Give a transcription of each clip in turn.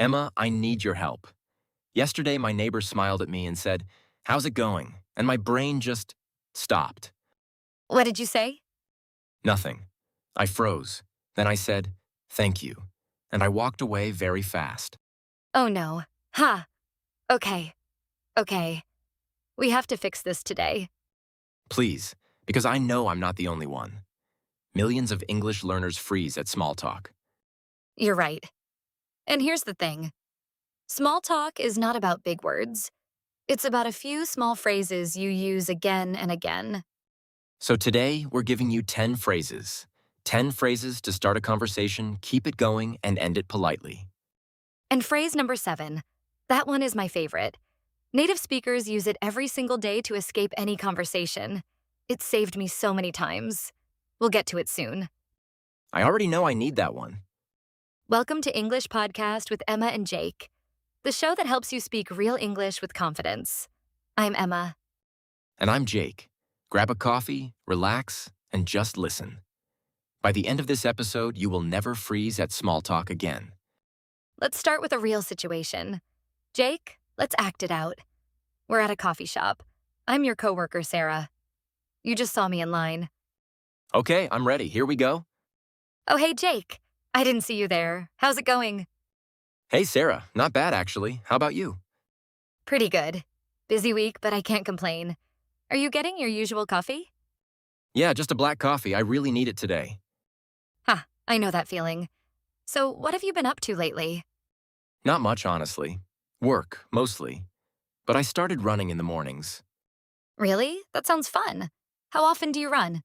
Emma, I need your help. Yesterday, my neighbor smiled at me and said, "How's it going?" And my brain just stopped. What did you say? Nothing. I froze. Then I said, "Thank you." And I walked away very fast. Oh no. Ha. Okay. Okay. We have to fix this today. Please, because I know I'm not the only one. Millions of English learners freeze at small talk. You're right. And here's the thing. Small talk is not about big words. It's about a few small phrases you use again and again. So today, we're giving you 10 phrases. 10 phrases to start a conversation, keep it going, and end it politely. And phrase number 7. That one is my favorite. Native speakers use it every single day to escape any conversation. It's saved me so many times. We'll get to it soon. I already know I need that one. Welcome to English Podcast with Emma and Jake, the show that helps you speak real English with confidence. I'm Emma. And I'm Jake. Grab a coffee, relax, and just listen. By the end of this episode, you will never freeze at small talk again. Let's start with a real situation. Jake, let's act it out. We're at a coffee shop. I'm your coworker, Sarah. You just saw me in line. Okay, I'm ready. Here we go. Oh, hey, Jake. I didn't see you there. How's it going? Hey, Sarah. Not bad, actually. How about you? Pretty good. Busy week, but I can't complain. Are you getting your usual coffee? Yeah, just a black coffee. I really need it today. Ha, I know that feeling. So, what have you been up to lately? Not much, honestly. Work, mostly. But I started running in the mornings. Really? That sounds fun. How often do you run?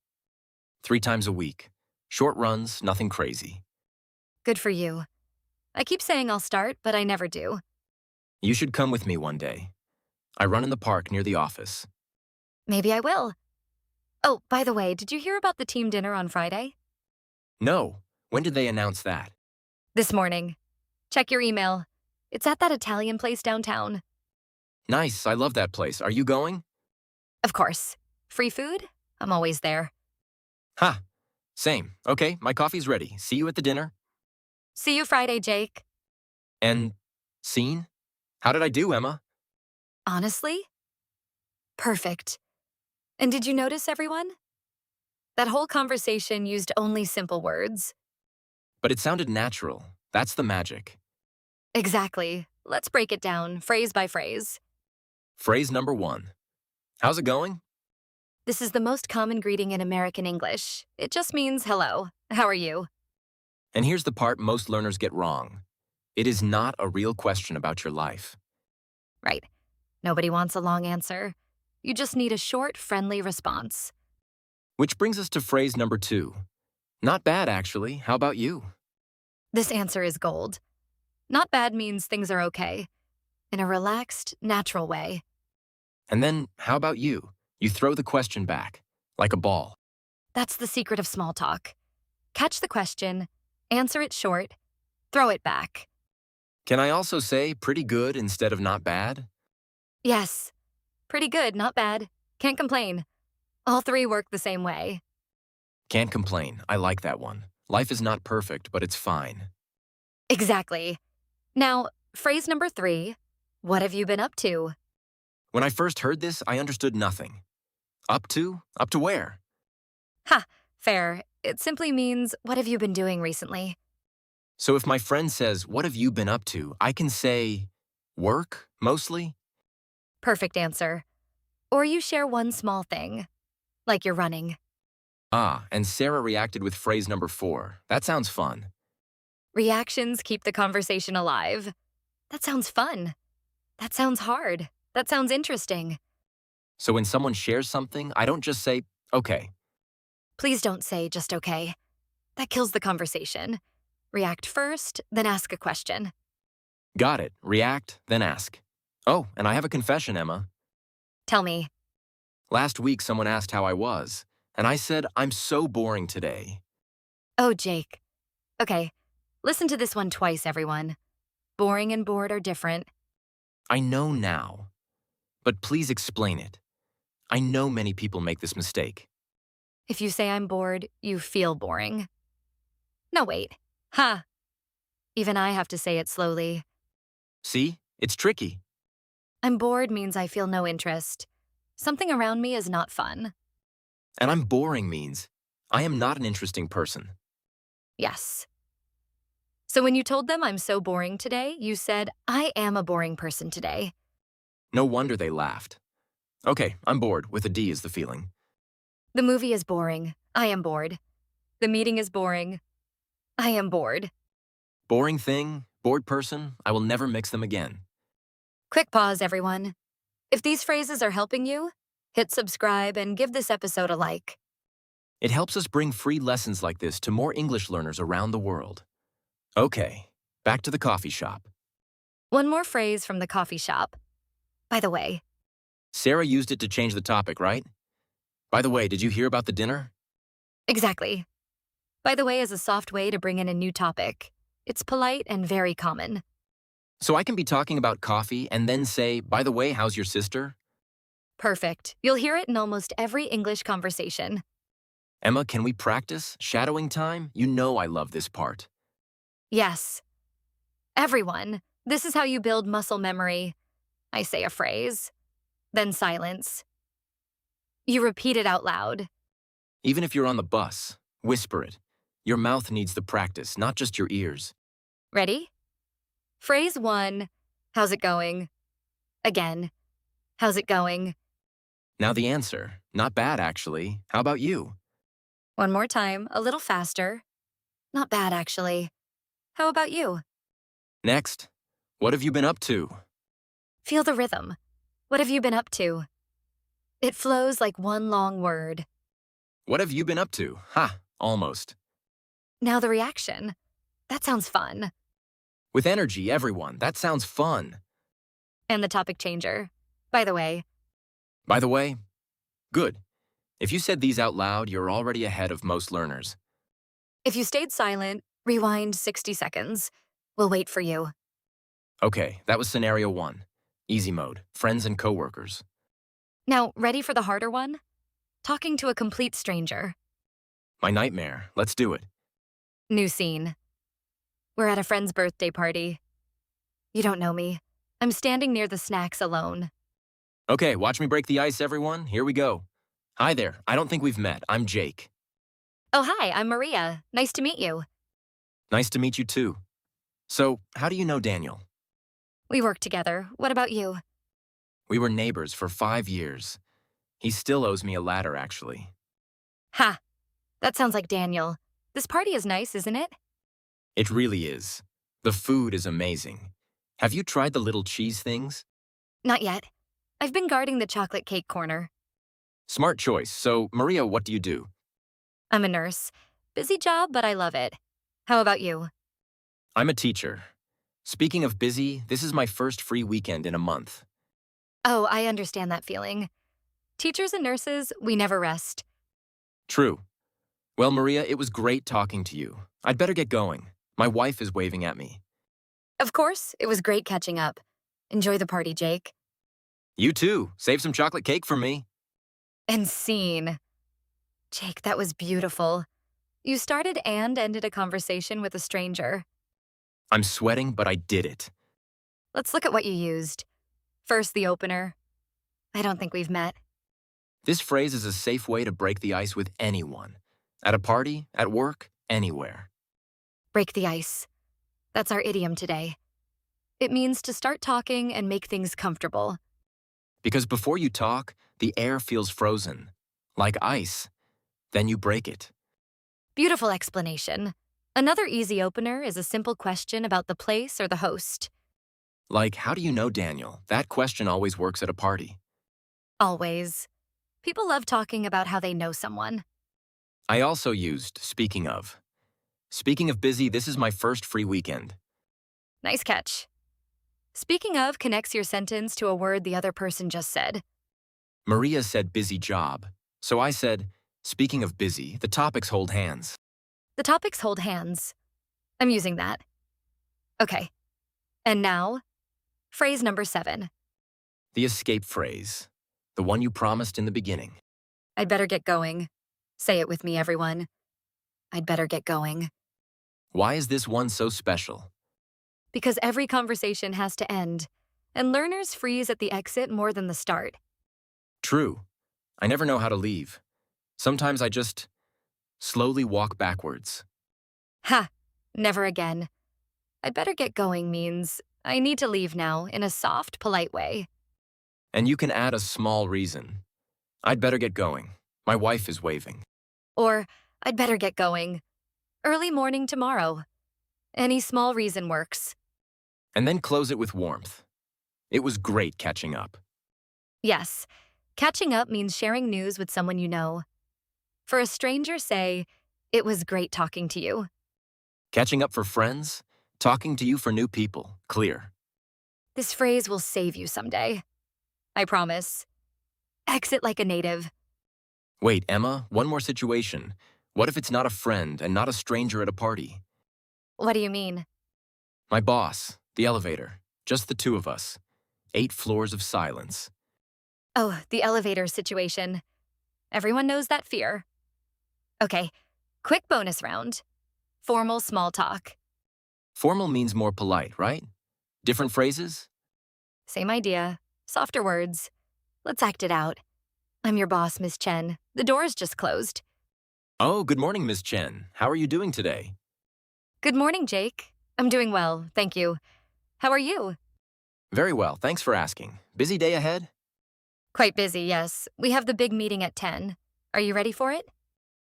3 times a week. Short runs, nothing crazy. Good for you. I keep saying I'll start, but I never do. You should come with me one day. I run in the park near the office. Maybe I will. Oh, by the way, did you hear about the team dinner on Friday? No. When did they announce that? This morning. Check your email. It's at that Italian place downtown. Nice, I love that place. Are you going? Of course. Free food? I'm always there. Ha! Same. Okay, my coffee's ready. See you at the dinner. See you Friday, Jake. And scene? How did I do, Emma? Honestly? Perfect. And did you notice, everyone? That whole conversation used only simple words. But it sounded natural. That's the magic. Exactly. Let's break it down, phrase by phrase. Phrase number 1. How's it going? This is the most common greeting in American English. It just means hello. How are you? And here's the part most learners get wrong. It is not a real question about your life. Right. Nobody wants a long answer. You just need a short, friendly response. Which brings us to phrase number 2. Not bad, actually. How about you? This answer is gold. Not bad means things are okay. In a relaxed, natural way. And then, how about you? You throw the question back, like a ball. That's the secret of small talk. Catch the question, answer it short, throw it back. Can I also say pretty good instead of not bad? Yes. Pretty good, not bad. Can't complain. All 3 work the same way. Can't complain. I like that one. Life is not perfect, but it's fine. Exactly. Now, phrase number 3. What have you been up to? When I first heard this, I understood nothing. Up to? Up to where? Ha, fair. It simply means, what have you been doing recently? So if my friend says, "What have you been up to?" I can say, "Work, mostly." Perfect answer. Or you share one small thing, like you're running. Ah, and Sarah reacted with phrase number 4. That sounds fun. Reactions keep the conversation alive. That sounds fun. That sounds hard. That sounds interesting. So when someone shares something, I don't just say, "Okay." Please don't say just okay. That kills the conversation. React first, then ask a question. Got it. React, then ask. Oh, and I have a confession, Emma. Tell me. Last week, someone asked how I was, and I said, "I'm so boring today." Oh, Jake. Okay, listen to this one twice, everyone. Boring and bored are different. I know now, but please explain it. I know many people make this mistake. If you say I'm bored, you feel boring. No, wait. Ha! Even I have to say it slowly. See? It's tricky. I'm bored means I feel no interest. Something around me is not fun. And I'm boring means I am not an interesting person. Yes. So when you told them I'm so boring today, you said, I am a boring person today. No wonder they laughed. Okay, I'm bored, with a D is the feeling. The movie is boring. I am bored. The meeting is boring. I am bored. Boring thing, bored person, I will never mix them again. Quick pause, everyone. If these phrases are helping you, hit subscribe and give this episode a like. It helps us bring free lessons like this to more English learners around the world. Okay, back to the coffee shop. One more phrase from the coffee shop. By the way, Sarah used it to change the topic, right? By the way, did you hear about the dinner? exactly. By the way is a soft way to bring in a new topic. It's polite and very common. So I can be talking about coffee and then say, by the way, how's your sister? Perfect. You'll hear it in almost every English conversation. Emma, can we practice? Shadowing time? You know I love this part. Yes. Everyone, this is how you build muscle memory. I say a phrase, then silence. You repeat it out loud. Even if you're on the bus, whisper it. Your mouth needs the practice, not just your ears. Ready? Phrase 1, how's it going? Again, how's it going? Now the answer. Not bad, actually. How about you? One more time, a little faster. Not bad, actually. How about you? Next. What have you been up to? Feel the rhythm. What have you been up to? It flows like one long word. What have you been up to? Ha, almost. Now the reaction. That sounds fun. With energy, everyone. That sounds fun. And the topic changer. By the way, By the way, good. If you said these out loud, you're already ahead of most learners. if you stayed silent, rewind 60 seconds. We'll wait for you. Okay, that was scenario 1. Easy mode. Friends and coworkers. Now, ready for the harder one? Talking to a complete stranger. My nightmare. Let's do it. New scene. We're at a friend's birthday party. You don't know me. I'm standing near the snacks alone. Okay, watch me break the ice, everyone. Here we go. Hi there. I don't think we've met. I'm Jake. Oh, hi, I'm Maria. Nice to meet you. Nice to meet you too. So, how do you know Daniel? We work together. What about you? We were neighbors for 5 years. He still owes me a ladder, actually. Ha! That sounds like Daniel. This party is nice, isn't it? It really is. The food is amazing. Have you tried the little cheese things? Not yet. I've been guarding the chocolate cake corner. Smart choice. So, Maria, what do you do? I'm a nurse. Busy job, but I love it. How about you? I'm a teacher. Speaking of busy, this is my first free weekend in a month. Oh, I understand that feeling. Teachers and nurses, we never rest. True. Well, Maria, it was great talking to you. I'd better get going. My wife is waving at me. Of course, it was great catching up. Enjoy the party, Jake. You too. Save some chocolate cake for me. And scene. Jake, that was beautiful. You started and ended a conversation with a stranger. I'm sweating, but I did it. Let's look at what you used. First, the opener. I don't think we've met. This phrase is a safe way to break the ice with anyone. At a party, at work, anywhere. Break the ice. That's our idiom today. It means to start talking and make things comfortable. Because before you talk, the air feels frozen. Like ice. Then you break it. Beautiful explanation. Another easy opener is a simple question about the place or the host. Like, how do you know Daniel? That question always works at a party. Always. People love talking about how they know someone. I also used speaking of. Speaking of busy, this is my first free weekend. Nice catch. Speaking of connects your sentence to a word the other person just said. Maria said busy job. So I said, speaking of busy, the topics hold hands. The topics hold hands. I'm using that. Okay. And now, phrase number 7. The escape phrase. The one you promised in the beginning. I'd better get going. Say it with me, everyone. I'd better get going. Why is this one so special? because every conversation has to end, and learners freeze at the exit more than the start. True. I never know how to leave. Sometimes I just slowly walk backwards. Ha! Never again. I'd better get going means I need to leave now in a soft, polite way. And you can add a small reason. I'd better get going. My wife is waving. Or, I'd better get going. Early morning tomorrow. Any small reason works. And then close it with warmth. It was great catching up. Yes, catching up means sharing news with someone you know. For a stranger, say, "It was great talking to you." Catching up for friends, talking to you for new people, clear. This phrase will save you someday. I promise. Exit like a native. Wait, Emma, one more situation. What if it's not a friend and not a stranger at a party? What do you mean? My boss, the elevator, just the two of us. 8 floors of silence. Oh, the elevator situation. Everyone knows that fear. Okay, quick bonus round. Formal small talk. Formal means more polite, right? Different phrases? Same idea, softer words. Let's act it out. I'm your boss, Miss Chen. The door's just closed. Oh, good morning, Miss Chen. How are you doing today? Good morning, Jake. I'm doing well, thank you. How are you? Very well, thanks for asking. Busy day ahead? Quite busy, yes. We have the big meeting at 10. Are you ready for it?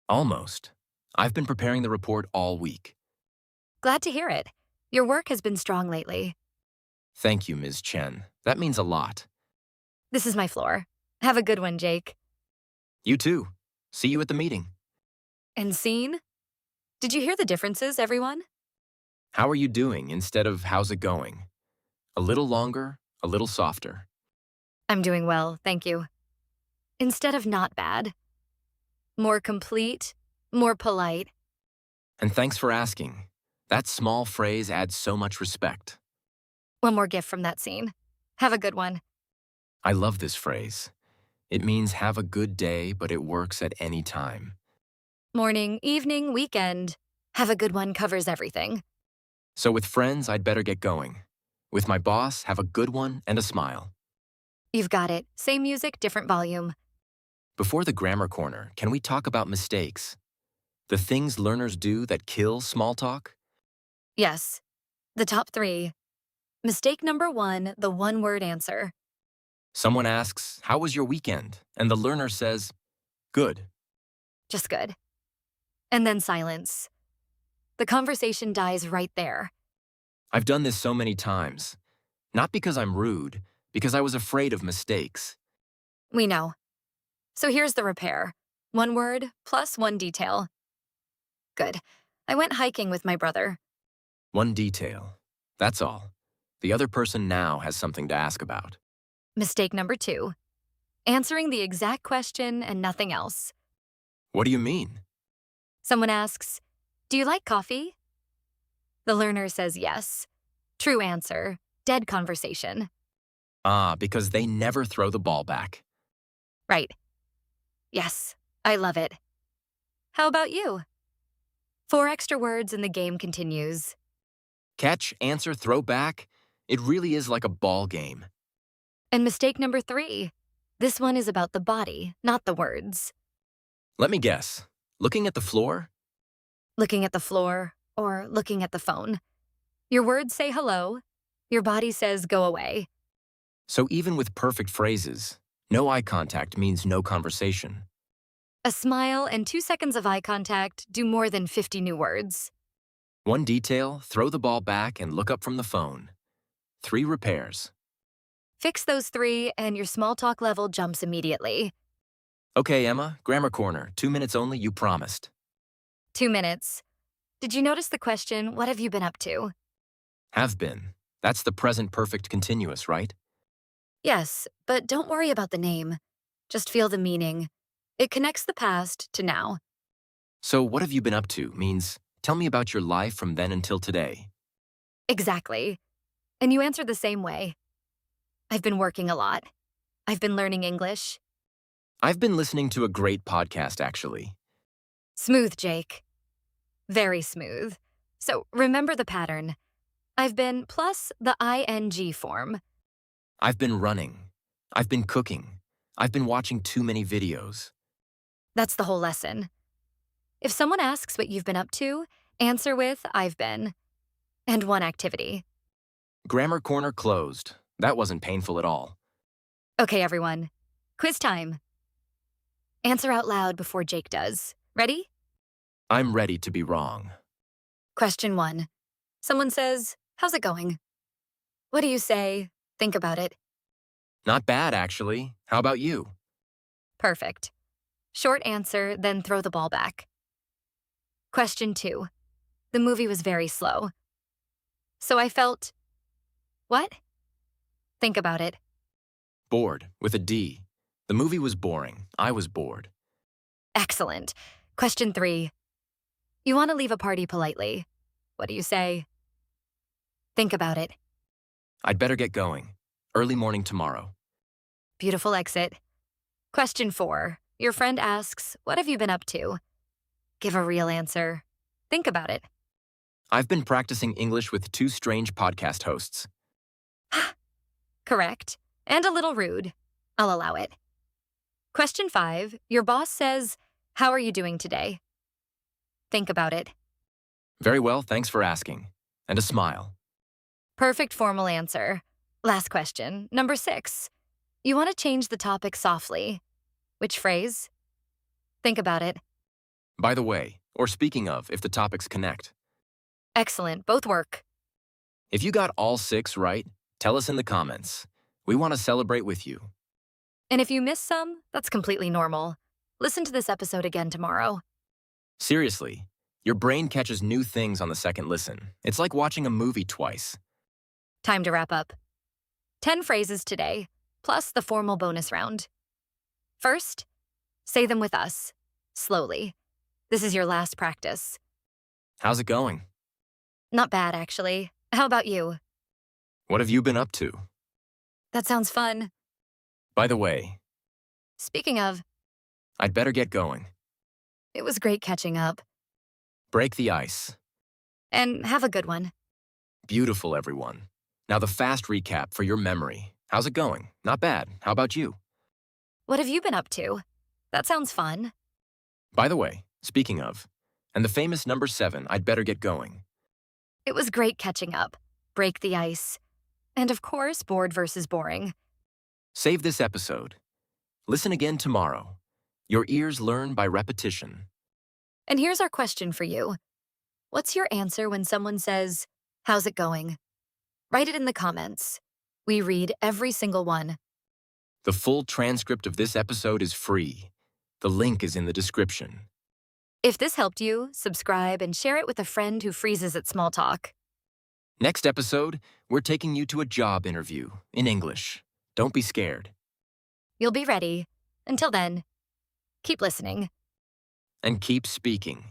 Almost. I've been preparing the report all week. Glad to hear it. Your work has been strong lately. Thank you, Ms. Chen. That means a lot. This is my floor. Have a good one, Jake. You too. See you at the meeting. And scene? Did you hear the differences, everyone? How are you doing instead of how's it going? A little longer, a little softer. I'm doing well, thank you. Instead of not bad. More complete, more polite. And thanks for asking. That small phrase adds so much respect. One more gift from that scene. Have a good one. I love this phrase. It means have a good day, but it works at any time. Morning, evening, weekend. Have a good one covers everything. So with friends, I'd better get going. With my boss, have a good one and a smile. You've got it. Same music, different volume. Before the grammar corner, can we talk about mistakes? The things learners do that kill small talk? Yes. The top 3. Mistake number 1, the one-word answer. Someone asks, how was your weekend? And the learner says, good. Just good. And then silence. The conversation dies right there. I've done this so many times. Not because I'm rude, because I was afraid of mistakes. We know. So here's the repair. 1 word plus 1 detail. Good. I went hiking with my brother. 1 detail. That's all. The other person now has something to ask about. Mistake number 2. Answering the exact question and nothing else. What do you mean? Someone asks, "Do you like coffee?" The learner says yes. True answer. Dead conversation. Ah, because they never throw the ball back. Right. Yes, I love it. How about you? 4 extra words and the game continues. Catch, answer, throw back. It really is like a ball game. And mistake number 3. This one is about the body, not the words. Let me guess. Looking at the floor? Looking at the floor or looking at the phone. Your words say hello. Your body says go away. So even with perfect phrases, no eye contact means no conversation. A smile and 2 seconds of eye contact do more than 50 new words. 1 detail, throw the ball back and look up from the phone. 3 repairs. Fix those 3 and your small talk level jumps immediately. Okay, Emma, grammar corner. 2 minutes only, you promised. 2 minutes. Did you notice the question, what have you been up to? Have been. That's the present perfect continuous, right? Yes, but don't worry about the name. Just feel the meaning. It connects the past to now. So what have you been up to means tell me about your life from then until today. Exactly. And you answer the same way. I've been working a lot. I've been learning English. I've been listening to a great podcast, actually. Smooth, Jake. Very smooth. So remember the pattern. I've been plus the ing form. I've been running. I've been cooking. I've been watching too many videos. That's the whole lesson. If someone asks what you've been up to, answer with I've been. And one activity. Grammar corner closed. That wasn't painful at all. Okay, everyone. Quiz time. Answer out loud before Jake does. Ready? I'm ready to be wrong. Question 1. Someone says, "How's it going?" What do you say? Think about it. Not bad, actually. How about you? Perfect. Short answer, then throw the ball back. Question 2. The movie was very slow. So I felt, what? Think about it. Bored, with a D. The movie was boring. I was bored. Excellent. Question 3. You want to leave a party politely. What do you say? Think about it. I'd better get going. Early morning tomorrow. Beautiful exit. Question 4. Your friend asks, what have you been up to? Give a real answer. Think about it. I've been practicing English with two strange podcast hosts. Correct. And a little rude. I'll allow it. Question 5. Your boss says, how are you doing today? Think about it. Very well, thanks for asking. And a smile. Perfect formal answer. Last question, number 6. You want to change the topic softly. Which phrase? Think about it. By the way, or speaking of, if the topics connect. Excellent, both work. If you got all 6 right, tell us in the comments. We want to celebrate with you. And if you miss some, that's completely normal. Listen to this episode again tomorrow. Seriously, your brain catches new things on the second listen. It's like watching a movie twice. Time to wrap up. 10 phrases today, plus the formal bonus round. First, say them with us, slowly. This is your last practice. How's it going? Not bad, actually. How about you? What have you been up to? That sounds fun. By the way, Speaking of, I'd better get going. it was great catching up. Break the ice. And have a good one. Beautiful, everyone. Now the fast recap for your memory. How's it going? Not bad. How about you? What have you been up to? That sounds fun. By the way, speaking of, and the famous number 7, I'd better get going. It was great catching up. Break the ice. And of course, bored versus boring. Save this episode. Listen again tomorrow. Your ears learn by repetition. And here's our question for you. What's your answer when someone says, how's it going? Write it in the comments. We read every single one. The full transcript of this episode is free. The link is in the description. If this helped you, subscribe and share it with a friend who freezes at small talk. Next episode, we're taking you to a job interview in English. Don't be scared. You'll be ready. Until then, keep listening. And keep speaking.